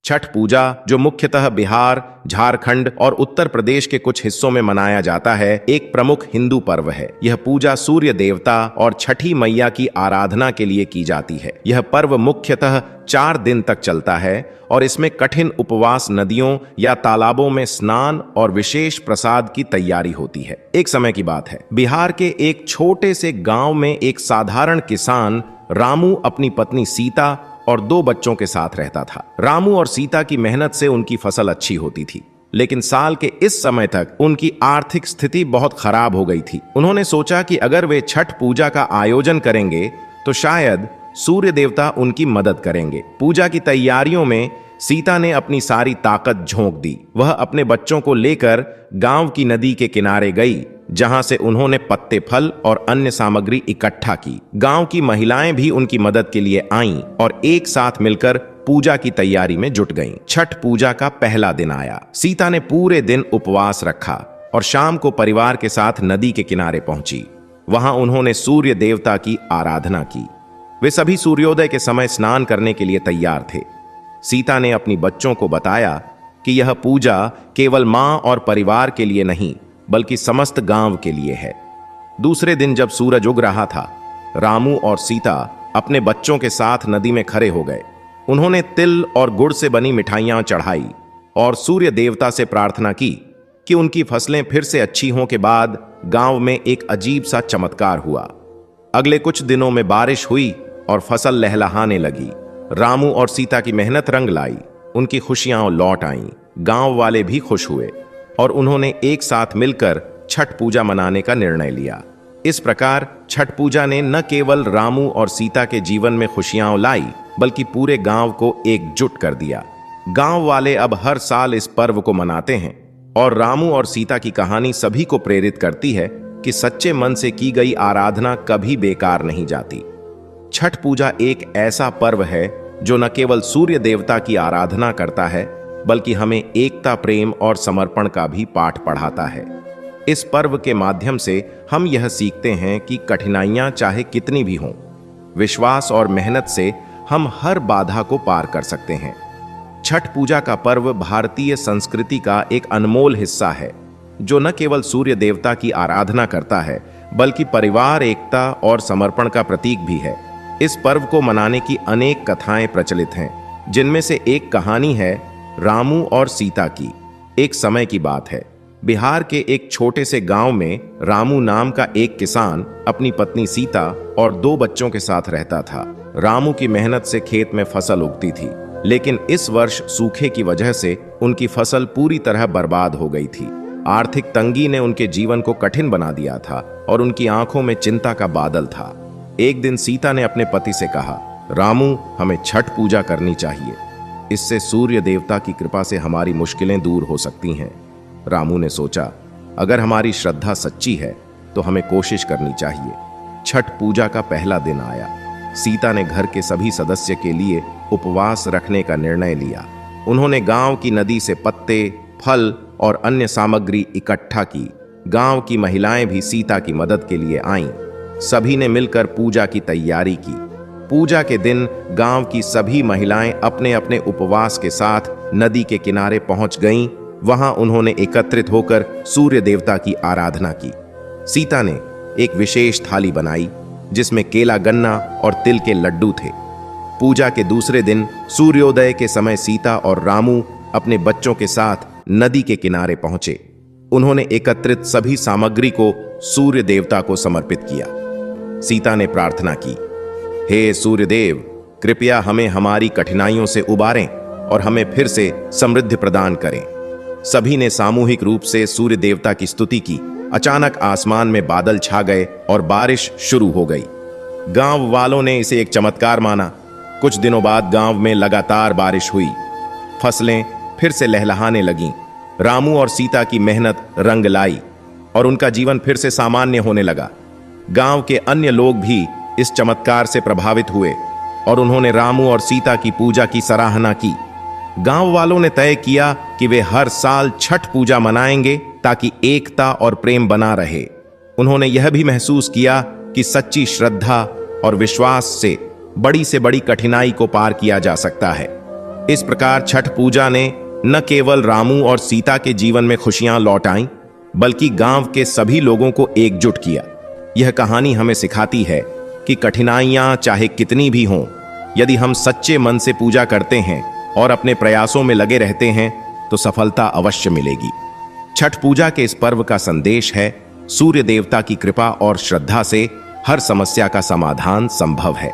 छठ पूजा, जो मुख्यतः बिहार, झारखंड और उत्तर प्रदेश के कुछ हिस्सों में मनाया जाता है, एक प्रमुख हिंदू पर्व है। यह पूजा सूर्य देवता और छठी मैया की आराधना के लिए की जाती है। यह पर्व मुख्यतः 4 दिन तक चलता है और इसमें कठिन उपवास, नदियों या तालाबों में स्नान और विशेष प्रसाद की तैयारी होती है। एक समय की बात है, बिहार के एक छोटे से गांव में एक साधारण किसान रामू अपनी पत्नी सीता और 2 बच्चों के साथ रहता था। रामू और सीता की मेहनत से उनकी फसल अच्छी होती थी, लेकिन साल के इस समय तक उनकी आर्थिक स्थिति बहुत खराब हो गई थी। उन्होंने सोचा कि अगर वे छठ पूजा का आयोजन करेंगे तो शायद सूर्य देवता उनकी मदद करेंगे। पूजा की तैयारियों में सीता ने अपनी सारी ताकत झोंक दी। वह अपने बच्चों को लेकर गांव की नदी के किनारे गई, जहां से उन्होंने पत्ते, फल और अन्य सामग्री इकट्ठा की। गांव की महिलाएं भी उनकी मदद के लिए आईं और एक साथ मिलकर पूजा की तैयारी में जुट गईं। छठ पूजा का पहला दिन आया। सीता ने पूरे दिन उपवास रखा और शाम को परिवार के साथ नदी के किनारे पहुंची। वहां उन्होंने सूर्य देवता की आराधना की। वे सभी सूर्योदय के समय स्नान करने के लिए तैयार थे। सीता ने अपनी बच्चों को बताया कि यह पूजा केवल मां और परिवार के लिए नहीं, बल्कि समस्त गांव के लिए है। दूसरे दिन जब सूरज उग रहा था, रामू और सीता अपने बच्चों के साथ नदी में खड़े हो गए। उन्होंने तिल और गुड़ से बनी मिठाइयां चढ़ाई और सूर्य देवता से प्रार्थना की कि उनकी फसलें फिर से अच्छी हों। के बाद गांव में एक अजीब सा चमत्कार हुआ। अगले कुछ दिनों में बारिश हुई और फसल लहलहाने लगी। रामू और सीता की मेहनत रंग लाई। उनकी खुशियां लौट आईं। गांव वाले भी खुश हुए और उन्होंने एक साथ मिलकर छठ पूजा मनाने का निर्णय लिया। इस प्रकार छठ पूजा ने न केवल रामू और सीता के जीवन में खुशियां लाई, बल्कि पूरे गांव को एकजुट कर दिया। गांव वाले अब हर साल इस पर्व को मनाते हैं और रामू और सीता की कहानी सभी को प्रेरित करती है कि सच्चे मन से की गई आराधना कभी बेकार नहीं जाती। छठ पूजा एक ऐसा पर्व है जो न केवल सूर्य देवता की आराधना करता है, बल्कि हमें एकता, प्रेम और समर्पण का भी पाठ पढ़ाता है। इस पर्व के माध्यम से हम यह सीखते हैं कि कठिनाइयां चाहे कितनी भी हों, विश्वास और मेहनत से हम हर बाधा को पार कर सकते हैं। छठ पूजा का पर्व भारतीय संस्कृति का एक अनमोल हिस्सा है, जो न केवल सूर्य देवता की आराधना करता है, बल्कि परिवार, एकता और समर्पण का प्रतीक भी है। इस पर्व को मनाने की अनेक कथाएं प्रचलित हैं, जिनमें से एक कहानी है रामू और सीता की। एक समय की बात है, बिहार के एक छोटे से गांव में रामू नाम का एक किसान अपनी पत्नी सीता और 2 बच्चों के साथ रहता था। रामू की मेहनत से खेत में फसल उगती थी, लेकिन इस वर्ष सूखे की वजह से उनकी फसल पूरी तरह बर्बाद हो गई थी। आर्थिक तंगी ने उनके जीवन को कठिन बना दिया था और उनकी आंखों में चिंता का बादल था। एक दिन सीता ने अपने पति से कहा, रामू, हमें छठ पूजा करनी चाहिए। इससे सूर्य देवता की कृपा से हमारी मुश्किलें दूर हो सकती हैं। रामू ने सोचा, अगर हमारी श्रद्धा सच्ची है तो हमें कोशिश करनी चाहिए। छठ पूजा का पहला दिन आया। सीता ने घर के सभी सदस्य के लिए उपवास रखने का निर्णय लिया। उन्होंने गांव की नदी से पत्ते, फल और अन्य सामग्री इकट्ठा की। गांव की महिलाएं भी सीता की मदद के लिए आईं। सभी ने मिलकर पूजा की तैयारी की। पूजा के दिन गांव की सभी महिलाएं अपने अपने उपवास के साथ नदी के किनारे पहुंच गईं। वहां उन्होंने एकत्रित होकर सूर्य देवता की आराधना की। सीता ने एक विशेष थाली बनाई, जिसमें केला, गन्ना और तिल के लड्डू थे। पूजा के दूसरे दिन सूर्योदय के समय सीता और रामू अपने बच्चों के साथ नदी के किनारे पहुंचे। उन्होंने एकत्रित सभी सामग्री को सूर्य देवता को समर्पित किया। सीता ने प्रार्थना की, हे सूर्यदेव, कृपया हमें हमारी कठिनाइयों से उबारें और हमें फिर से समृद्धि प्रदान करें। सभी ने सामूहिक रूप से सूर्य देवता की स्तुति की। अचानक आसमान में बादल छा गए और बारिश शुरू हो गई। गांव वालों ने इसे एक चमत्कार माना। कुछ दिनों बाद गांव में लगातार बारिश हुई। फसलें फिर से लहलहाने लगीं। रामू और सीता की मेहनत रंग लाई और उनका जीवन फिर से सामान्य होने लगा। गांव के अन्य लोग भी इस चमत्कार से प्रभावित हुए और उन्होंने रामू और सीता की पूजा की सराहना की। गांव वालों ने तय किया कि वे हर साल छठ पूजा मनाएंगे ताकि एकता और प्रेम बना रहे। उन्होंने यह भी महसूस किया कि सच्ची श्रद्धा और विश्वास से बड़ी कठिनाई को पार किया जा सकता है। इस प्रकार छठ पूजा ने न केवल रामू और सीता के जीवन में खुशियां लौटाई, बल्कि गांव के सभी लोगों को एकजुट किया। यह कहानी हमें सिखाती है कि कठिनाइयां चाहे कितनी भी हों, यदि हम सच्चे मन से पूजा करते हैं और अपने प्रयासों में लगे रहते हैं तो सफलता अवश्य मिलेगी। छठ पूजा के इस पर्व का संदेश है, सूर्य देवता की कृपा और श्रद्धा से हर समस्या का समाधान संभव है।